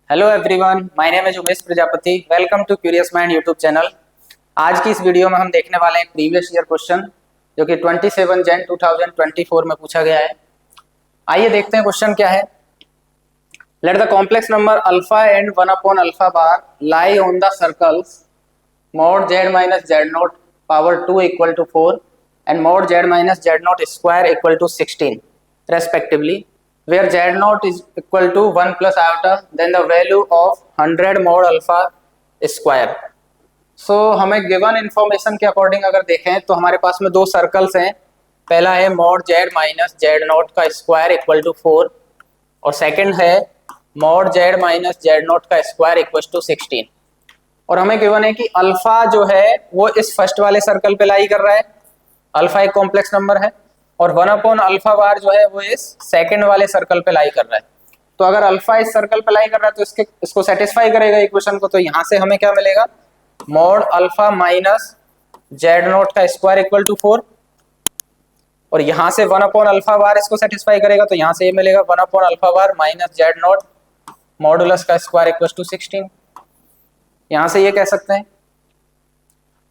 Hello everyone, my name is Umesh Prajapati. Welcome to curious mind YouTube channel. आज की इस video में हम देखने वाले हैं प्रीवियस ईयर क्वेश्चन जो कि 27 जन 2024 में पूछा गया है। आइए देखते हैं क्वेश्चन क्या है। Let the complex number alpha and 1 upon alpha bar lie on the circles mod z minus z naught power 2 equal to 4 and mod z minus z naught square equal to 16 respectively, where z naught is equal to 1 plus iota, then the value of 100 mod alpha square. So हमें given information के according अगर देखें तो हमारे पास में दो circles हैं। पहला है mod z minus z not का स्क्वायर इक्वल टू 4 और सेकंड है mod z minus z not का स्क्वायर इक्वल टू 16। और हमें गिवन है कि अल्फा जो है वो इस फर्स्ट वाले सर्कल पे लाई कर रहा है, अल्फा एक कॉम्प्लेक्स नंबर है, और 1 अपॉन अल्फा बार जो है वो इस सेकंड वाले सर्कल पे लाई कर रहा है। तो अगर अल्फा इस सर्कल पे लाई कर रहा है तो इसको सेटिस्फाई करेगा इक्वेशन को। तो यहाँ से हमें क्या मिलेगा, mod alpha minus Z nought का स्क्वायर इक्वल टू 4, और यहाँ से 1 अपॉन अल्फा बार इसको सेटिस्फाई करेगा। तो यहाँ से ये मिलेगा 1 upon alpha bar minus Z nought modulus का स्क्वायर इक्वल टू 16। यहां से ये कह सकते हैं।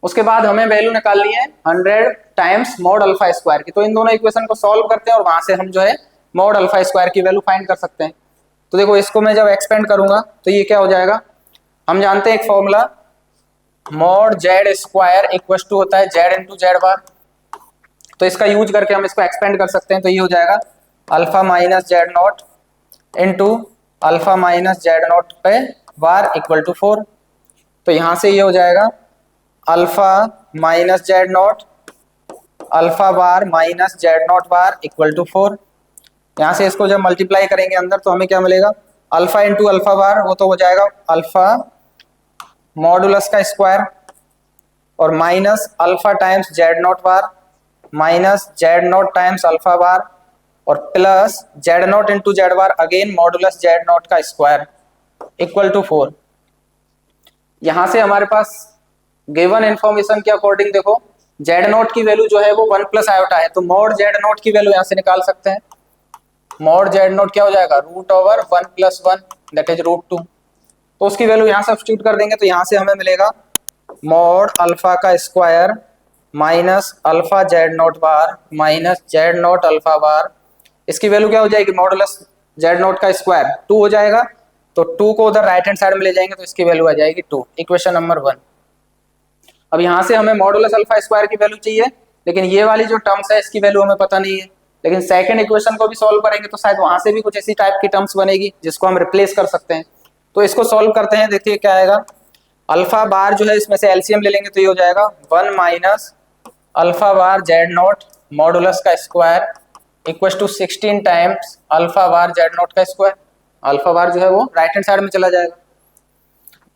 उसके बाद हमें वैल्यू निकालनी है 100 टाइम्स मॉड अल्फा स्क्वायर की। तो इन दोनों इक्वेशन को सॉल्व करते हैं और वहां से हम जो है मॉड अल्फा स्क्वायर की वैल्यू फाइंड कर सकते हैं। तो देखो, इसको मैं जब एक्सपेंड करूंगा तो ये क्या हो जाएगा, हम जानते हैं एक formula, mod Z square equal to होता है जेड इंटू जेड बार। तो इसका यूज करके हम इसको एक्सपेंड कर सकते हैं। तो ये हो जाएगा alpha minus Z nought into alpha minus Z not पे बार इक्वल टू 4। तो यहां से ये हो जाएगा alpha minus Z nought alpha bar minus Z nought bar equal to 4। यहां से इसको जब मल्टीप्लाई करेंगे अंदर तो हमें क्या मिलेगा, अल्फा इंटू अल्फा बार वो तो हो जाएगा अल्फा मॉडुलस का स्क्वायर और minus alpha times z nought bar minus Z nought times alpha bar और plus z nought into Z bar again modulus Z nought का स्क्वायर इक्वल टू 4। यहां से हमारे पास गिवन इंफॉर्मेशन के अकॉर्डिंग देखो, जेड नोट की वैल्यू जो है वो 1 प्लस आयोटा है। तो मॉड जेड नोट की वैल्यू यहां से निकाल सकते हैं। मॉड जेड नोट क्या हो जाएगा, root over 1 plus 1 that is root 2। तो उसकी वैल्यू यहां सब्स्टिट्यूट कर देंगे तो यहां से हमें मिलेगा मॉड अल्फा का square minus alpha z nought bar minus z nought alpha bar. इसकी वैल्यू क्या हो जाएगी, मॉडुलस जेड नोट का स्क्वायर 2 हो जाएगा। तो 2 को उधर राइट हैंड साइड में ले जाएंगे तो इसकी वैल्यू आ जाएगी 2, इक्वेशन नंबर 1। अब यहाँ से हमें मॉडुलस अल्फा स्क्वायर की वैल्यू चाहिए, लेकिन ये वाली जो टर्म्स है इसकी वैल्यू हमें पता नहीं है। लेकिन सेकंड इक्वेशन को भी सॉल्व करेंगे तो शायद वहां से भी कुछ ऐसी टाइप की टर्म्स बनेगी जिसको हम रिप्लेस कर सकते हैं। तो इसको सॉल्व करते हैं, देखिए क्या आएगा। अल्फा बार जो है इसमें से एलसीएम ले लेंगे तो ये हो जाएगा 1 minus alpha bar z nought modulus का square equal to 16 times alpha bar z nought का स्क्वायर। अल्फा बार जो है वो राइट हैंड साइड में चला जाएगा।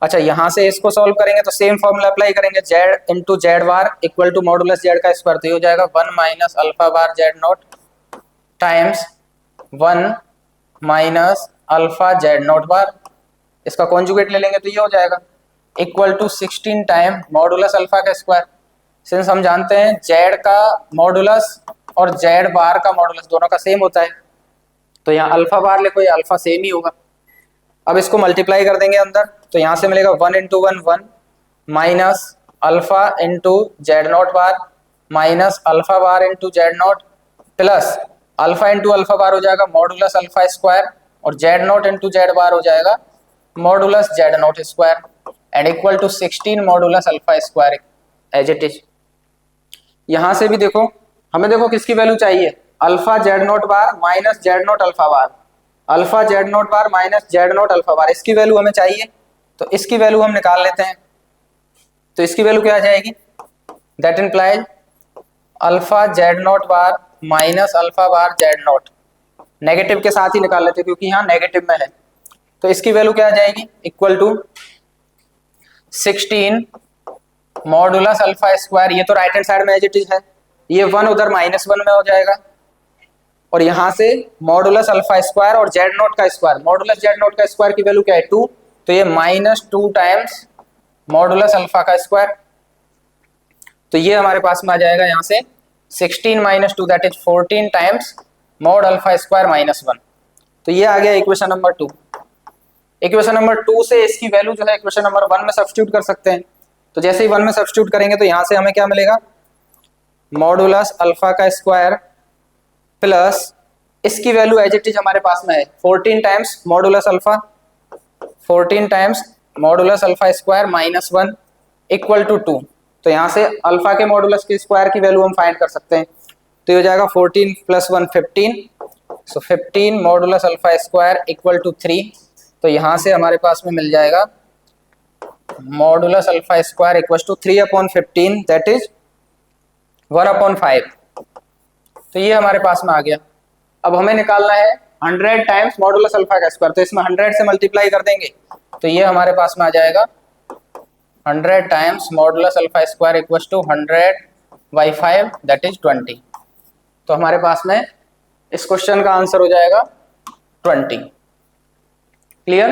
अच्छा, यहां से इसको सॉल्व करेंगे तो सेम फॉर्मूला अप्लाई करेंगे, z into Z bar equal to modulus z का स्क्वायर। तो ये हो जाएगा 1 minus alpha bar z nought times 1 minus alpha Z nought bar. इसका कॉन्जुगेट ले लेंगे तो ये हो जाएगा equal to 16 time modulus alpha का स्क्वायर। सिंस हम जानते हैं जेड का मॉडुलस और जेड बार का मॉडुलस दोनों का सेम होता है, तो यहाँ अल्फा बार लिखो, ये अल्फा सेम ही होगा। अब इसको मल्टीप्लाई कर देंगे अंदर तो यहाँ से मिलेगा 1 into 1 1 minus alpha into Z nought bar minus alpha bar into Z nought plus alpha into alpha bar हो जाएगा मॉडुलस अल्फा स्क्वायर और Z nought into Z bar हो जाएगा modulus Z nought square and equal to 16 modulus alpha square as it is. यहाँ से भी देखो, हमें देखो किसकी वैल्यू चाहिए, alpha Z nought bar minus Z nought alpha bar, alpha Z nought bar minus Z nought alpha bar, इसकी value हमें चाहिए। तो इसकी वैल्यू हम निकाल लेते हैं। तो इसकी वैल्यू क्या आ जाएगी, that implies alpha Z nought bar minus alpha bar z not, negative के साथ ही निकाल लेते हैं क्योंकि यहाँ नेगेटिव में है। तो इसकी वैल्यू क्या आ जाएगी, equal to 16 modulus alpha square, ये तो राइट हैंड साइड में एज इट इज है, ये 1 उधर -1 में हो जाएगा और यहाँ से मॉडुलस अल्फा स्क्वायर और जेड नॉट का स्क्वायर, मॉडुलस जेड नॉट का स्क्वायर की वैल्यू क्या है 2, तो ये -2 टाइम्स मॉडुलस अल्फा का स्क्वायर। तो ये हमारे पास में आ जाएगा यहाँ से 16 minus 2 that is 14 times mod alpha square -1। तो ये आ गया इक्वेशन नंबर 2। इक्वेशन नंबर 2 से इसकी वैल्यू जो है इक्वेशन नंबर 1 में सब्स्टिट्यूट कर सकते हैं। तो जैसे ही 1 में सब्स्टिट्यूट करेंगे तो यहाँ से हमें क्या मिलेगा, मॉडुलस अल्फा का स्क्वायर प्लस इसकी वैल्यू एज इट इज हमारे पास में है 14 times modulus alpha, 14 times modulus alpha square minus 1 equal to 2। तो यहाँ से अल्फा के मॉडुलस के स्क्वायर की वैल्यू हम फाइंड कर सकते हैं। तो ये हो जाएगा 14 plus 1 15, so 15 modulus alpha square equal to 3। तो यहाँ से हमारे पास में मिल जाएगा modulus alpha square equal to 3/15 that is 1/5। तो ये हमारे पास में आ गया। अब हमें निकालना है 100 टाइम्स मॉडुलस अल्फा का स्क्वायर, तो इसमें 100 से मल्टीप्लाई कर देंगे तो ये हमारे पास में आ जाएगा 100 times modulus alpha square equal to 100/5 that is 20। तो हमारे पास में इस क्वेश्चन का आंसर हो जाएगा 20। क्लियर?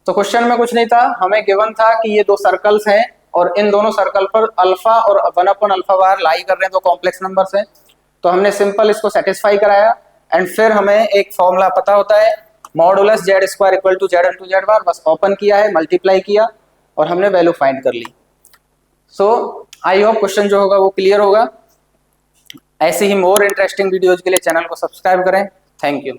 तो क्वेश्चन में कुछ नहीं था, हमें गिवन था कि ये दो सर्कल्स हैं और इन दोनों सर्कल पर अल्फा और 1/अल्फा बार लाई कर रहे हैं, तो कॉम्प्लेक्स नंबर्स हैं। तो हमने सिंपल इसको सेटिस्फाई कराया एंड फिर हमें एक फॉर्मूला पता होता है modulus z square equal to z into Z bar, बस ओपन किया है, मल्टीप्लाई किया और हमने वैल्यू फाइंड कर ली। सो आई होप क्वेश्चन जो होगा वो क्लियर होगा। ऐसी ही मोर इंटरेस्टिंग वीडियोज के लिए चैनल को सब्सक्राइब करें। Thank you.